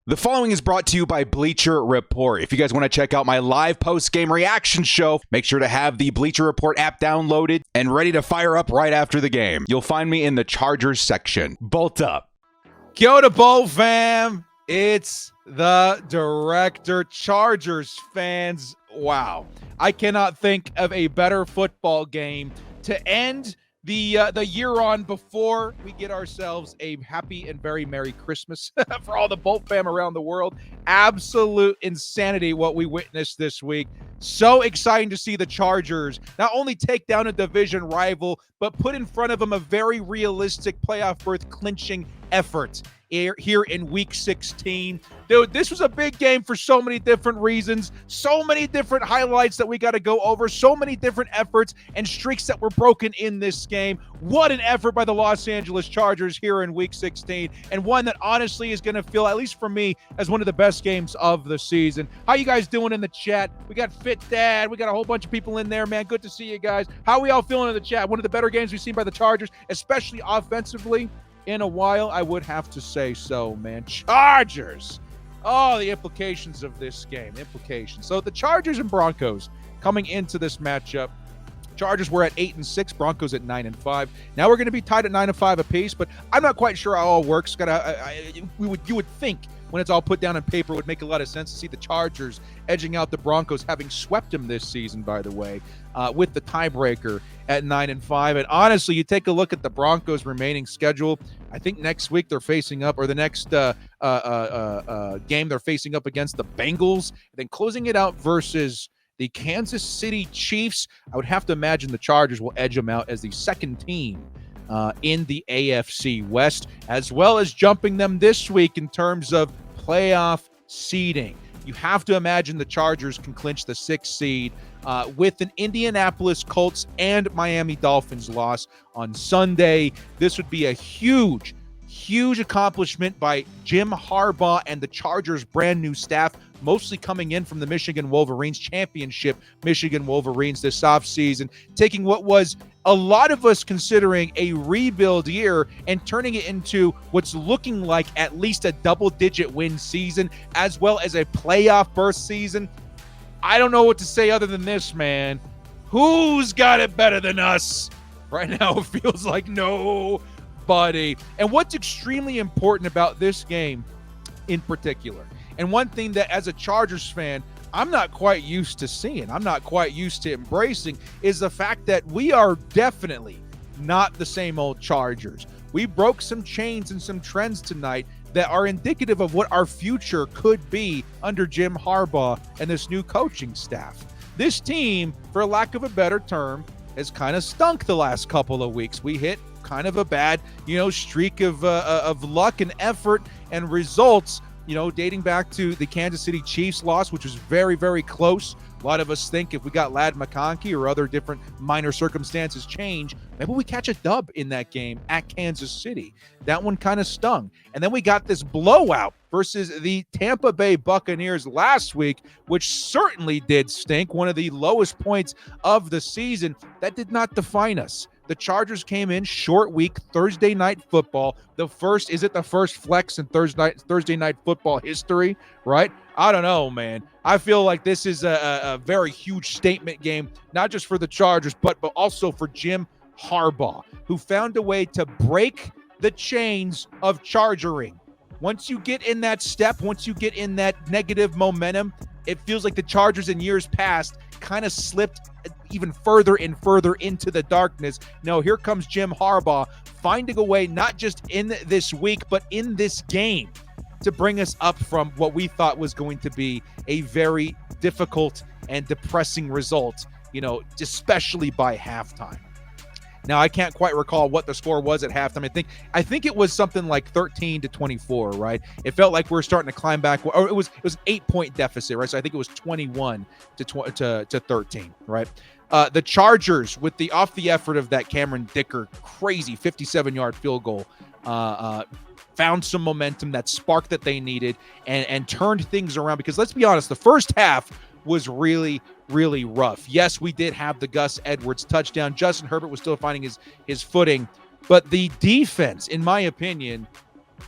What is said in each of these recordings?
The following is brought to you by Bleacher Report. If you guys want to check out my live post-game reaction show, make sure to have the Bleacher Report app downloaded and ready to fire up right after the game. You'll find me in the Chargers section. Bolt up. Kyoto Bowl fam, it's the director. Chargers fans, wow. I cannot think of a better football game to end the year on before we get ourselves a happy and very Merry Christmas for all the Bolt fam around the world. Absolute insanity what we witnessed this week. So exciting to see the Chargers not only take down a division rival, but put in front of them a very realistic playoff berth clinching effort here in week 16. Dude, this was a big game for so many different reasons, so many different highlights that we got to go over, so many different efforts and streaks that were broken in this game. What an effort by the Los Angeles Chargers here in week 16, and one that honestly is going to feel, at least for me, as one of the best games of the season. How you guys doing in the chat? We got Fit Dad. We got a whole bunch of people in there, man. Good to see you guys. How are we all feeling in the chat? One of the better games we've seen by the Chargers, especially offensively, in a while, I would have to say so, man. Chargers! Oh, the implications of this game. Implications. So the Chargers and Broncos coming into this matchup. Chargers were at 8-6, Broncos at 9-5. Now we're going to be tied at 9-5 apiece, but I'm not quite sure how it all works. You would think when it's all put down on paper, it would make a lot of sense to see the Chargers edging out the Broncos, having swept them this season, by the way, with the tiebreaker at 9-5. And honestly, you take a look at the Broncos' remaining schedule. I think next week they're facing up, or the next game they're facing up against the Bengals, and then closing it out versus the Kansas City Chiefs. I would have to imagine the Chargers will edge them out as the second team in the AFC West, as well as jumping them this week in terms of playoff seeding. You have to imagine the Chargers can clinch the 6th seed with an Indianapolis Colts and Miami Dolphins loss on Sunday. This would be a huge accomplishment by Jim Harbaugh and the Chargers' brand new staff, mostly coming in from the Michigan Wolverines championship, Michigan Wolverines this offseason, taking what was a lot of us considering a rebuild year and turning it into what's looking like at least a double-digit win season, as well as a playoff berth season. I don't know what to say other than this, man. Who's got it better than us? Right now, it feels like nobody. And what's extremely important about this game in particular, and one thing that as a Chargers fan, I'm not quite used to seeing, I'm not quite used to embracing, is the fact that we are definitely not the same old Chargers. We broke some chains and some trends tonight that are indicative of what our future could be under Jim Harbaugh and this new coaching staff. This team, for lack of a better term, has kind of stunk the last couple of weeks. We hit kind of a bad, streak of luck and effort and results, dating back to the Kansas City Chiefs loss, which was very, very close. A lot of us think if we got Ladd McConkey or other different minor circumstances change, maybe we catch a dub in that game at Kansas City. That one kind of stung. And then we got this blowout versus the Tampa Bay Buccaneers last week, which certainly did stink. One of the lowest points of the season. That did not define us. The Chargers came in short week, Thursday night football. The first flex in Thursday night football history, right? I don't know, man. I feel like this is a very huge statement game, not just for the Chargers, but also for Jim Harbaugh, who found a way to break the chains of chargering. Once you get in that step, once you get in that negative momentum, it feels like the Chargers in years past kind of slipped even further and further into the darkness. No, here comes Jim Harbaugh finding a way, not just in this week, but in this game, to bring us up from what we thought was going to be a very difficult and depressing result, especially by halftime. Now, I can't quite recall what the score was at halftime. I think it was something like 13-24, right? It felt like we were starting to climb back, or it was an 8-point deficit, right? So I think it was 21 to 13, right? The Chargers, with off the effort of that Cameron Dicker crazy 57-yard field goal, found some momentum, that spark that they needed, and turned things around. Because let's be honest, the first half was really, really rough. Yes, we did have the Gus Edwards touchdown. Justin Herbert was still finding his footing. But the defense, in my opinion,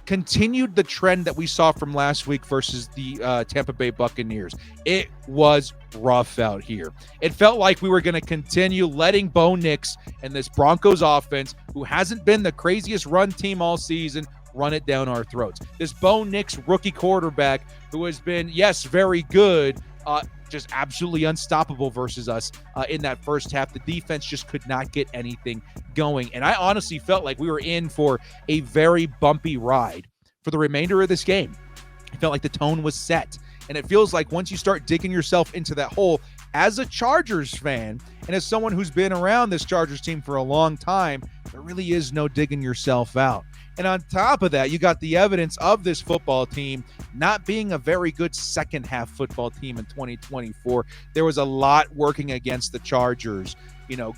continued the trend that we saw from last week versus the Tampa Bay Buccaneers. It was rough out here. It felt like we were going to continue letting Bo Nix and this Broncos offense, who hasn't been the craziest run team all season, run it down our throats. This Bo Nix rookie quarterback who has been, yes, very good, just absolutely unstoppable versus us in that first half. The defense just could not get anything going. And I honestly felt like we were in for a very bumpy ride for the remainder of this game. I felt like the tone was set. And it feels like once you start digging yourself into that hole, as a Chargers fan and as someone who's been around this Chargers team for a long time, there really is no digging yourself out. And on top of that, you got the evidence of this football team not being a very good second half football team in 2024. There was a lot working against the Chargers,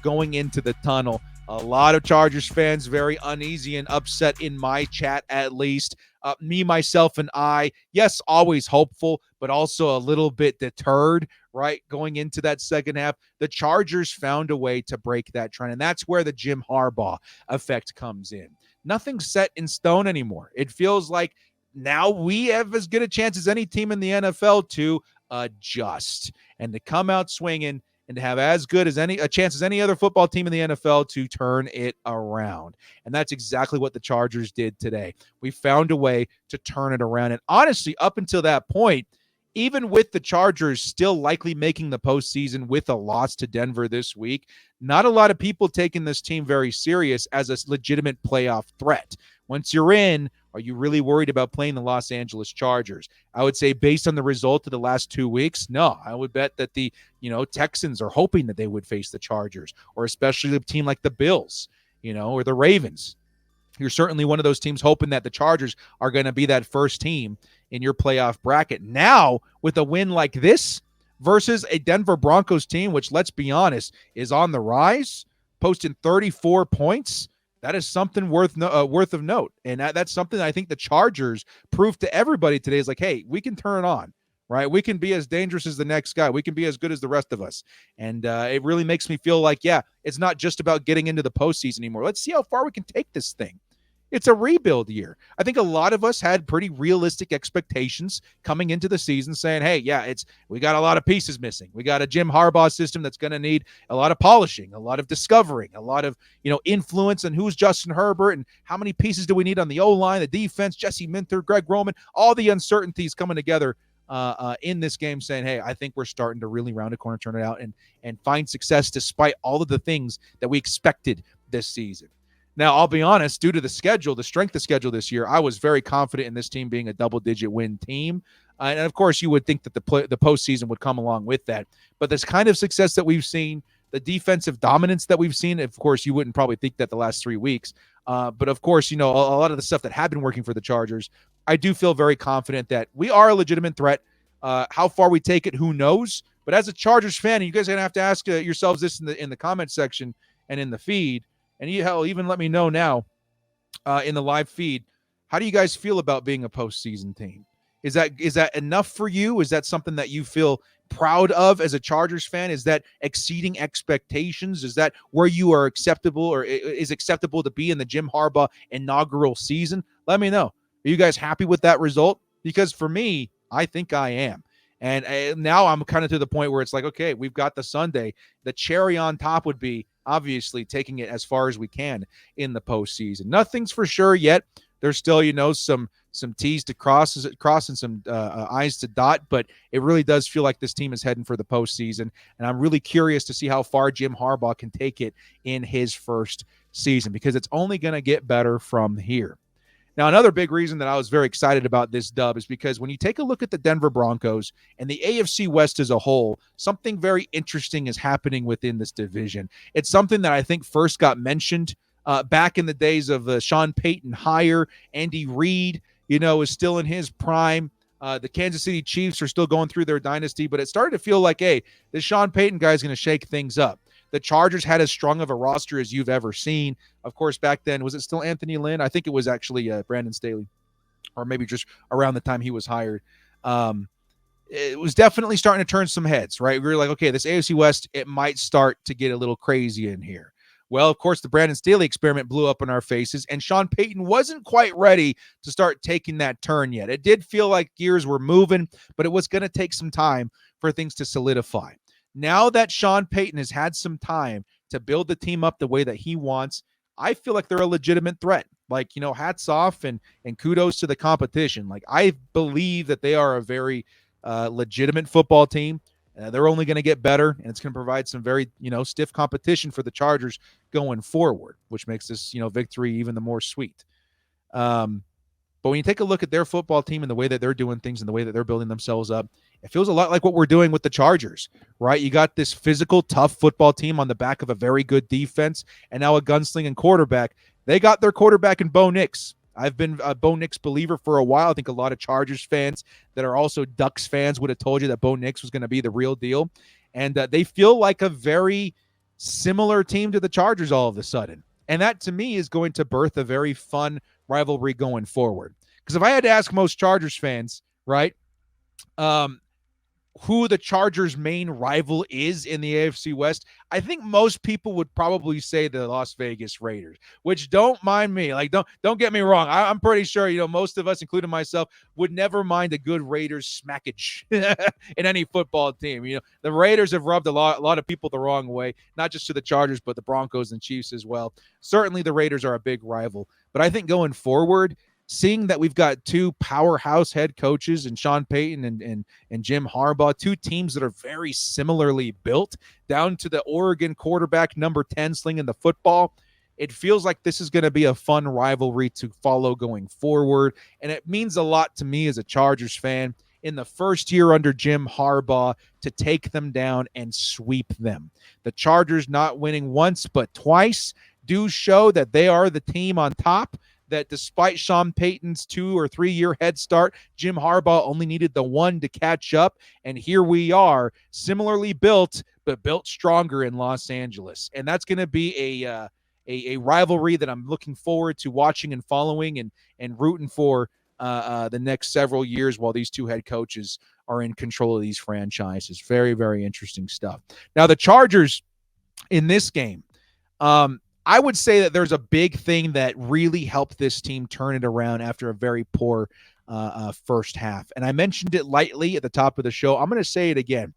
going into the tunnel. A lot of Chargers fans very uneasy and upset in my chat, at least. Me, myself, and I, yes, always hopeful, but also a little bit deterred, right? Going into that second half, the Chargers found a way to break that trend. And that's where the Jim Harbaugh effect comes in. Nothing's set in stone anymore. It feels like now we have as good a chance as any team in the NFL to adjust and to come out swinging and to have as good as a chance as any other football team in the NFL to turn it around. And that's exactly what the Chargers did today. We found a way to turn it around. And honestly, up until that point, even with the Chargers still likely making the postseason with a loss to Denver this week, not a lot of people taking this team very serious as a legitimate playoff threat. Once you're in, are you really worried about playing the Los Angeles Chargers? I would say based on the result of the last 2 weeks, no. I would bet that the Texans are hoping that they would face the Chargers, or especially a team like the Bills, or the Ravens. You're certainly one of those teams hoping that the Chargers are going to be that first team in your playoff bracket. Now, with a win like this versus a Denver Broncos team, which, let's be honest, is on the rise, posting 34 points, that is something worth of note. And that's something I think the Chargers proved to everybody today is like, hey, we can turn it on, right? We can be as dangerous as the next guy. We can be as good as the rest of us. And it really makes me feel like, yeah, it's not just about getting into the postseason anymore. Let's see how far we can take this thing. It's a rebuild year. I think a lot of us had pretty realistic expectations coming into the season saying, hey, yeah, we got a lot of pieces missing. We got a Jim Harbaugh system that's going to need a lot of polishing, a lot of discovering, a lot of, influence on who's Justin Herbert and how many pieces do we need on the O-line, the defense, Jesse Minter, Greg Roman, all the uncertainties coming together in this game saying, hey, I think we're starting to really round a corner, turn it out, and find success despite all of the things that we expected this season. Now, I'll be honest, due to the strength of schedule this year, I was very confident in this team being a double-digit win team. And, of course, you would think that the postseason would come along with that. But this kind of success that we've seen, the defensive dominance that we've seen, of course, you wouldn't probably think that the last 3 weeks. But, of course, a lot of the stuff that had been working for the Chargers, I do feel very confident that we are a legitimate threat. How far we take it, who knows? But as a Chargers fan, you guys are going to have to ask yourselves this in the comment section and in the feed. And even let me know now in the live feed, how do you guys feel about being a postseason team? Is that enough for you? Is that something that you feel proud of as a Chargers fan? Is that exceeding expectations? Is that where you are acceptable or is acceptable to be in the Jim Harbaugh inaugural season? Let me know. Are you guys happy with that result? Because for me, I think I am. And now I'm kind of to the point where it's like, okay, we've got the Sunday. The cherry on top would be obviously taking it as far as we can in the postseason. Nothing's for sure yet. There's still, some T's to cross and some I's to dot, but it really does feel like this team is heading for the postseason. And I'm really curious to see how far Jim Harbaugh can take it in his first season, because it's only going to get better from here. Now, another big reason that I was very excited about this dub is because when you take a look at the Denver Broncos and the AFC West as a whole, something very interesting is happening within this division. It's something that I think first got mentioned back in the days of the Sean Payton hire. Andy Reid, is still in his prime. The Kansas City Chiefs are still going through their dynasty, but it started to feel like, hey, this Sean Payton guy is going to shake things up. The Chargers had as strong of a roster as you've ever seen. Of course, back then, was it still Anthony Lynn? I think it was actually Brandon Staley, or maybe just around the time he was hired. It was definitely starting to turn some heads, right? We were like, okay, this AFC West, it might start to get a little crazy in here. Well, of course, the Brandon Staley experiment blew up in our faces, and Sean Payton wasn't quite ready to start taking that turn yet. It did feel like gears were moving, but it was going to take some time for things to solidify. Now that Sean Payton has had some time to build the team up the way that he wants, I feel like they're a legitimate threat. Like, hats off and kudos to the competition. Like, I believe that they are a very legitimate football team. They're only going to get better, and it's going to provide some very, stiff competition for the Chargers going forward, which makes this, victory even the more sweet. But when you take a look at their football team and the way that they're doing things and the way that they're building themselves up, it feels a lot like what we're doing with the Chargers, right? You got this physical, tough football team on the back of a very good defense and now a gunslinging quarterback. They got their quarterback in Bo Nix. I've been a Bo Nix believer for a while. I think a lot of Chargers fans that are also Ducks fans would have told you that Bo Nix was going to be the real deal. And they feel like a very similar team to the Chargers all of a sudden. And that, to me, is going to birth a very fun rivalry going forward. Because if I had to ask most Chargers fans, right, who the Chargers' main rival is in the AFC West, I think most people would probably say the Las Vegas Raiders, which don't mind me. Like, don't get me wrong. I'm pretty sure, most of us, including myself, would never mind a good Raiders smackage in any football team. The Raiders have rubbed a lot of people the wrong way, not just to the Chargers, but the Broncos and Chiefs as well. Certainly the Raiders are a big rival. But I think going forward, seeing that we've got two powerhouse head coaches in Sean Payton and Jim Harbaugh, two teams that are very similarly built, down to the Oregon quarterback, number 10, slinging the football, it feels like this is going to be a fun rivalry to follow going forward. And it means a lot to me as a Chargers fan in the first year under Jim Harbaugh to take them down and sweep them. The Chargers not winning once but twice do show that they are the team on top, that despite Sean Payton's 2 or 3 year head start, Jim Harbaugh only needed the one to catch up. And here we are, similarly built, but built stronger in Los Angeles. And that's going to be a rivalry that I'm looking forward to watching and following and rooting for the next several years while these two head coaches are in control of these franchises. Very, very interesting stuff. Now, the Chargers in this game, I would say that there's a big thing that really helped this team turn it around after a very poor first half. And I mentioned it lightly at the top of the show. I'm going to say it again.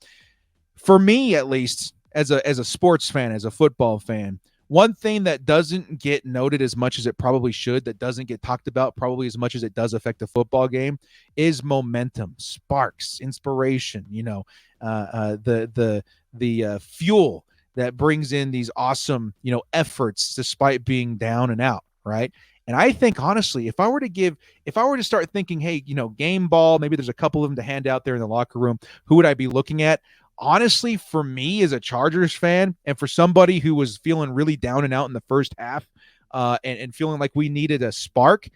For me, at least, as a sports fan, as a football fan, one thing that doesn't get noted as much as it probably should, that doesn't get talked about probably as much as it does affect the football game, is momentum, sparks, inspiration, the fuel that brings in these awesome, efforts despite being down and out, right? And I think, honestly, if I were to start thinking, hey, game ball, maybe there's a couple of them to hand out there in the locker room, who would I be looking at? Honestly, for me as a Chargers fan and for somebody who was feeling really down and out in the first half and feeling like we needed a spark,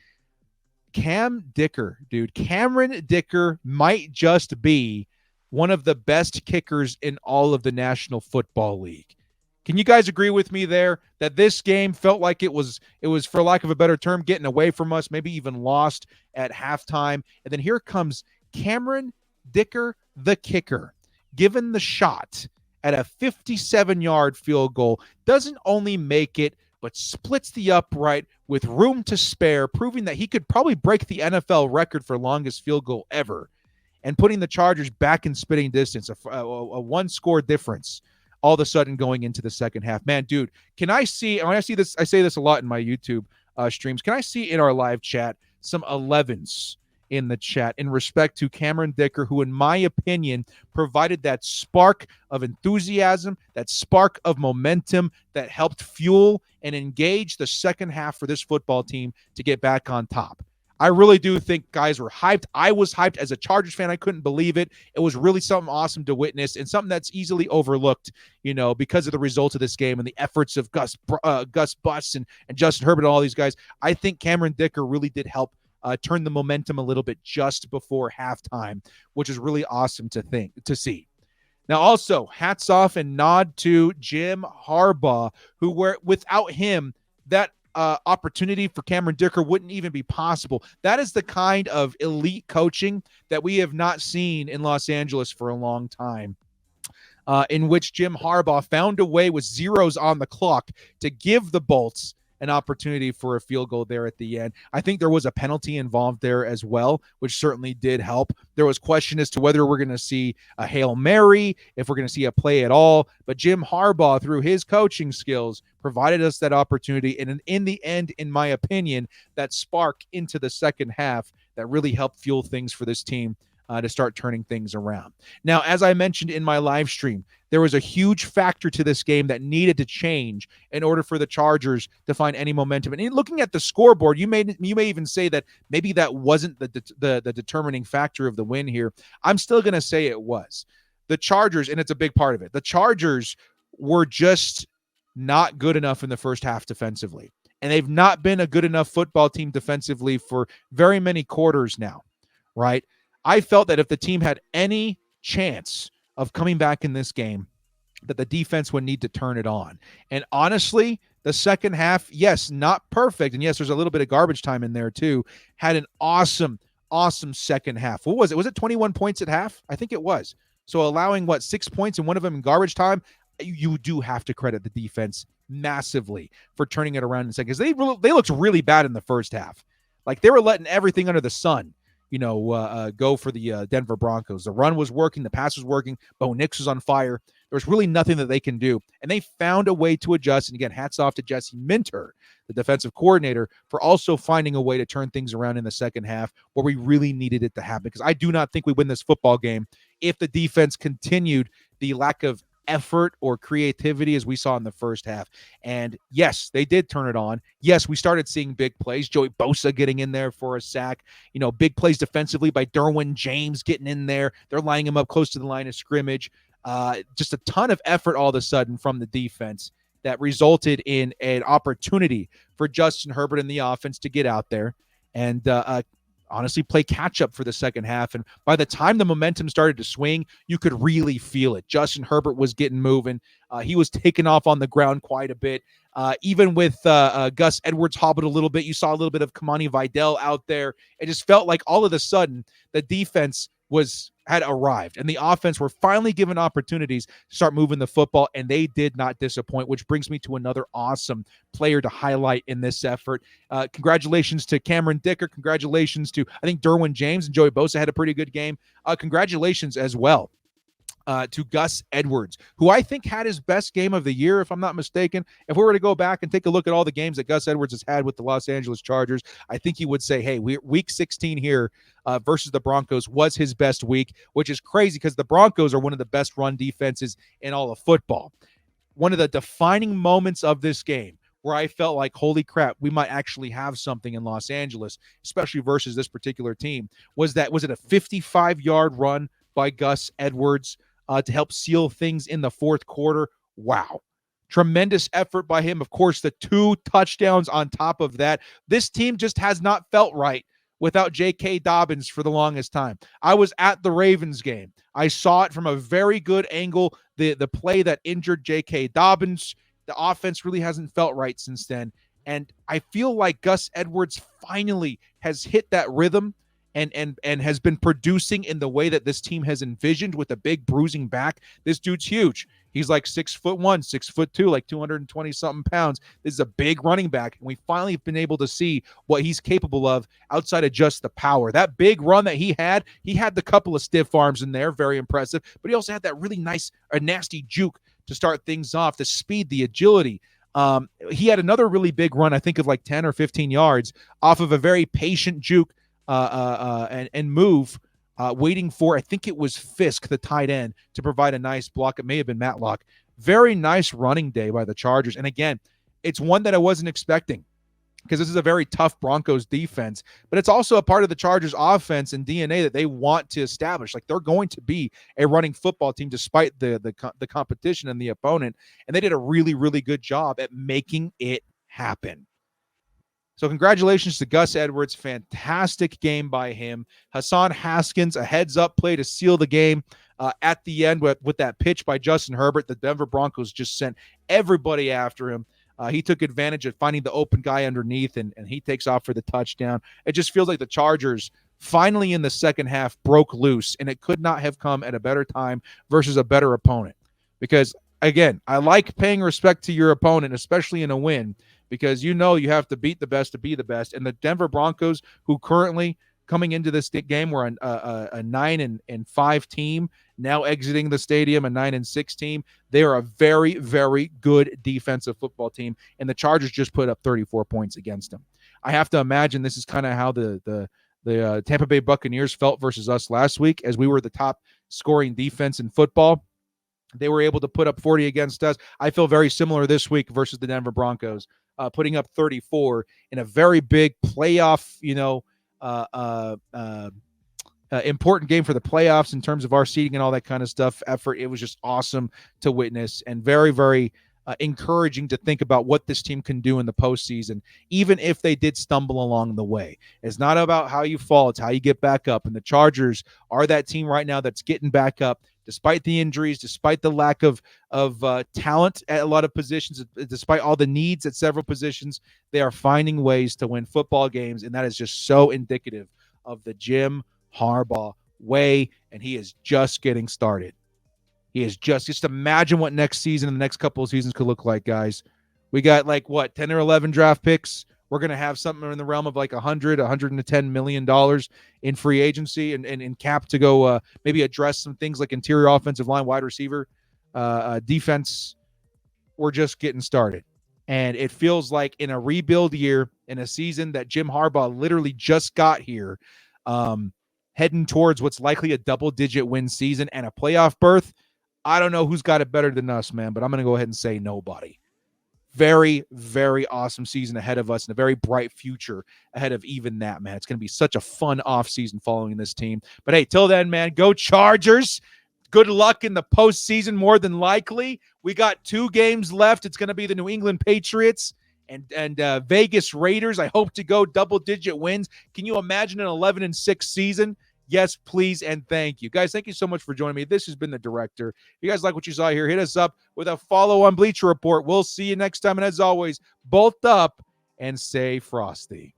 Cameron Dicker might just be one of the best kickers in all of the National Football League. Can you guys agree with me there that this game felt like it was, for lack of a better term, getting away from us, maybe even lost at halftime? And then here comes Cameron Dicker, the kicker, given the shot at a 57-yard field goal, doesn't only make it, but splits the upright with room to spare, proving that he could probably break the NFL record for longest field goal ever, and putting the Chargers back in spitting distance, a one-score difference all of a sudden going into the second half. Man, dude, can I see, and when I see this, I say this a lot in my YouTube streams, can I see in our live chat some 11s in the chat in respect to Cameron Dicker, who, in my opinion, provided that spark of enthusiasm, that spark of momentum that helped fuel and engage the second half for this football team to get back on top. I really do think guys were hyped. I was hyped as a Chargers fan. I couldn't believe it. It was really something awesome to witness and something that's easily overlooked, because of the results of this game and the efforts of Gus Bus and Justin Herbert and all these guys. I think Cameron Dicker really did help turn the momentum a little bit just before halftime, which is really awesome to see. Now, also, hats off and nod to Jim Harbaugh, without him, that opportunity for Cameron Dicker wouldn't even be possible. That is the kind of elite coaching that we have not seen in Los Angeles for a long time. in which Jim Harbaugh found a way with zeros on the clock to give the Bolts an opportunity for a field goal there at the end. I think there was a penalty involved there as well, which certainly did help. There was question as to whether we're going to see a Hail Mary, if we're going to see a play at all. But Jim Harbaugh, through his coaching skills, provided us that opportunity. And in the end, in my opinion, that spark into the second half that really helped fuel things for this team to start turning things around. Now, as I mentioned in my live stream, there was a huge factor to this game that needed to change in order for the Chargers to find any momentum. And in looking at the scoreboard, you may even say that maybe that wasn't the determining factor of the win here. I'm still going to say it was. The Chargers, and it's a big part of it, the Chargers were just not good enough in the first half defensively. And they've not been a good enough football team defensively for very many quarters now, right? I felt that if the team had any chance of coming back in this game, that the defense would need to turn it on. And honestly, the second half, yes, not perfect. And yes, there's a little bit of garbage time in there too. Had an awesome second half. What was it? Was it 21 points at half? I think it was. So allowing 6 points and one of them in garbage time, you do have to credit the defense massively for turning it around in the second. Because they looked really bad in the first half. Like they were letting everything under the sun go for the Denver Broncos. The run was working. The pass was working. Bo Nix was on fire. There was really nothing that they can do. And they found a way to adjust. And again, hats off to Jesse Minter, the defensive coordinator, for also finding a way to turn things around in the second half where we really needed it to happen. Because I do not think we win this football game if the defense continued the lack of effort or creativity as we saw in the first half. And yes, they did turn it on. Yes, we started seeing big plays. Joey Bosa getting in there for a sack. Big plays defensively by Derwin James getting in there. They're lining him up close to the line of scrimmage. Just a ton of effort all of a sudden from the defense that resulted in an opportunity for Justin Herbert and the offense to get out there and honestly play catch up for the second half. And by the time the momentum started to swing, you could really feel it. Justin Herbert was getting moving. He was taking off on the ground quite a bit. Even with Gus Edwards hobbled a little bit, you saw a little bit of Kamani Vidal out there. It just felt like all of a sudden the defense had arrived and the offense were finally given opportunities to start moving the football, and they did not disappoint, which brings me to another awesome player to highlight in this effort. Congratulations to Cameron Dicker. Congratulations to, I think, Derwin James and Joey Bosa had a pretty good game. Congratulations as well to Gus Edwards, who I think had his best game of the year, if I'm not mistaken. If we were to go back and take a look at all the games that Gus Edwards has had with the Los Angeles Chargers, I think he would say, hey, week 16 here versus the Broncos was his best week, which is crazy because the Broncos are one of the best run defenses in all of football. One of the defining moments of this game where I felt like, holy crap, we might actually have something in Los Angeles, especially versus this particular team, was it a 55-yard run by Gus Edwards to help seal things in the fourth quarter. Wow. Tremendous effort by him. Of course, the 2 touchdowns on top of that. This team just has not felt right without J.K. Dobbins for the longest time. I was at the Ravens game. I saw it from a very good angle, the play that injured J.K. Dobbins. The offense really hasn't felt right since then. And I feel like Gus Edwards finally has hit that rhythm and has been producing in the way that this team has envisioned with a big bruising back. This dude's huge. He's like 6'1", 6'2", like 220 something pounds. This is a big running back. And we finally have been able to see what he's capable of outside of just the power. That big run that he had the couple of stiff arms in there, very impressive, but he also had that really nice, nasty juke to start things off, the speed, the agility. He had another really big run, I think of like 10 or 15 yards off of a very patient juke and move, waiting for, I think it was Fisk, the tight end, to provide a nice block. It may have been Matlock. Very nice running day by the Chargers. And again, it's one that I wasn't expecting because this is a very tough Broncos defense, but it's also a part of the Chargers offense and DNA that they want to establish. Like they're going to be a running football team despite the competition and the opponent. And they did a really, really good job at making it happen. So congratulations to Gus Edwards. Fantastic game by him. Hassan Haskins, a heads-up play to seal the game at the end with that pitch by Justin Herbert. The Denver Broncos just sent everybody after him. He took advantage of finding the open guy underneath, and he takes off for the touchdown. It just feels like the Chargers finally in the second half broke loose, and it could not have come at a better time versus a better opponent. because, again, I like paying respect to your opponent, especially in a win, because you have to beat the best to be the best. And the Denver Broncos, who currently coming into this game were a 9-5 team, now exiting the stadium a 9-6 team. They are a very, very good defensive football team, and the Chargers just put up 34 points against them. I have to imagine this is kind of how the Tampa Bay Buccaneers felt versus us last week, as we were the top scoring defense in football. They were able to put up 40 against us. I feel very similar this week versus the Denver Broncos, putting up 34 in a very big playoff, important game for the playoffs in terms of our seeding and all that kind of stuff. Effort. It was just awesome to witness, and very, very encouraging to think about what this team can do in the postseason, even if they did stumble along the way. It's not about how you fall, it's how you get back up. And the Chargers are that team right now that's getting back up, despite the injuries, despite the lack of talent at a lot of positions, despite all the needs at several positions. They are finding ways to win football games, and that is just so indicative of the Jim Harbaugh way, and he is just getting started. He is just imagine what next season and the next couple of seasons could look like, guys. We got 10 or 11 draft picks. We're going to have something in the realm of $110 million in free agency and in cap to go maybe address some things like interior offensive line, wide receiver, defense. We're just getting started. And it feels like in a rebuild year, in a season that Jim Harbaugh literally just got here, heading towards what's likely a double-digit win season and a playoff berth, I don't know who's got it better than us, man, but I'm going to go ahead and say nobody. Very, very awesome season ahead of us and a very bright future ahead of even that, man. It's going to be such a fun offseason following this team. But hey, till then, man, go Chargers. Good luck in the postseason, more than likely. We got 2 games left. It's going to be the New England Patriots and Vegas Raiders. I hope to go double-digit wins. Can you imagine an 11-6 season? Yes, please, and thank you. Guys, thank you so much for joining me. This has been The Director. If you guys like what you saw here, hit us up with a follow on Bleacher Report. We'll see you next time. And as always, bolt up and stay frosty.